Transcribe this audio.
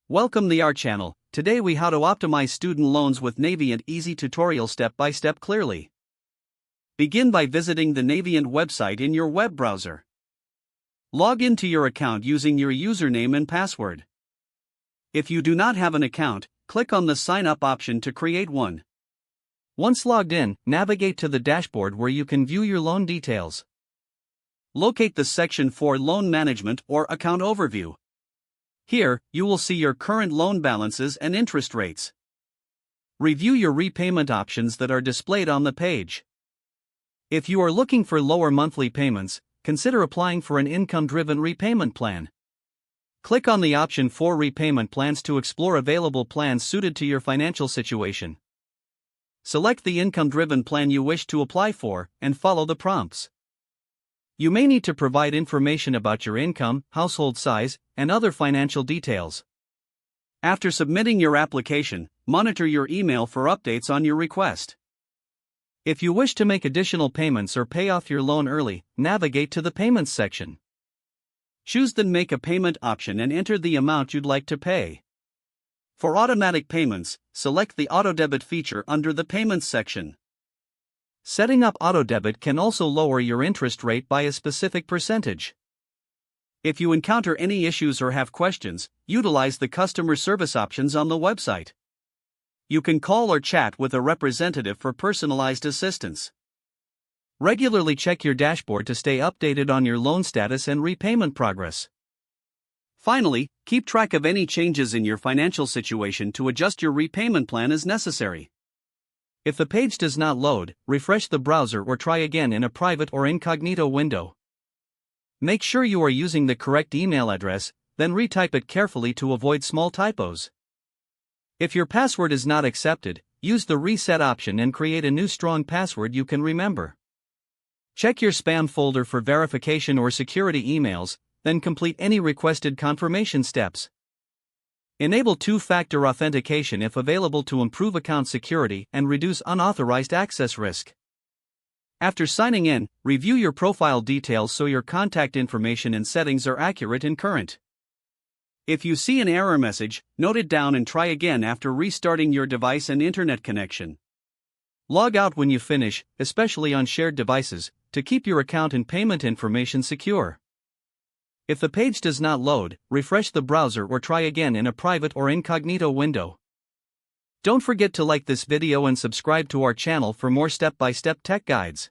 Welcome to our channel. Today we how to optimize student loans with Navient easy tutorial step by step clearly. Begin by visiting the Navient website in your web browser. Log into your account using your username and password. If you do not have an account, click on the sign up option to create one. Once logged in, navigate to the dashboard where you can view your loan details. Locate the section for Loan Management or Account Overview. Here, you will see your current loan balances and interest rates. Review your repayment options that are displayed on the page. If you are looking for lower monthly payments, consider applying for an income-driven repayment plan. Click on the option for repayment plans to explore available plans suited to your financial situation. Select the income-driven plan you wish to apply for, and follow the prompts. You may need to provide information about your income, household size, and other financial details. After submitting your application, monitor your email for updates on your request. If you wish to make additional payments or pay off your loan early, navigate to the Payments section. Choose the Make a Payment option and enter the amount you'd like to pay. For automatic payments, select the Auto Debit feature under the Payments section. Setting up auto debit can also lower your interest rate by a specific percentage. If you encounter any issues or have questions, utilize the customer service options on the website. You can call or chat with a representative for personalized assistance. Regularly check your dashboard to stay updated on your loan status and repayment progress. Finally, keep track of any changes in your financial situation to adjust your repayment plan as necessary. If the page does not load, refresh the browser or try again in a private or incognito window. Make sure you are using the correct email address, then retype it carefully to avoid small typos. If your password is not accepted, use the reset option and create a new strong password you can remember. Check your spam folder for verification or security emails, then complete any requested confirmation steps. Enable two-factor authentication if available to improve account security and reduce unauthorized access risk. After signing in, review your profile details so your contact information and settings are accurate and current. If you see an error message, note it down and try again after restarting your device and internet connection. Log out when you finish, especially on shared devices, to keep your account and payment information secure. If the page does not load, refresh the browser or try again in a private or incognito window. Don't forget to like this video and subscribe to our channel for more step-by-step tech guides.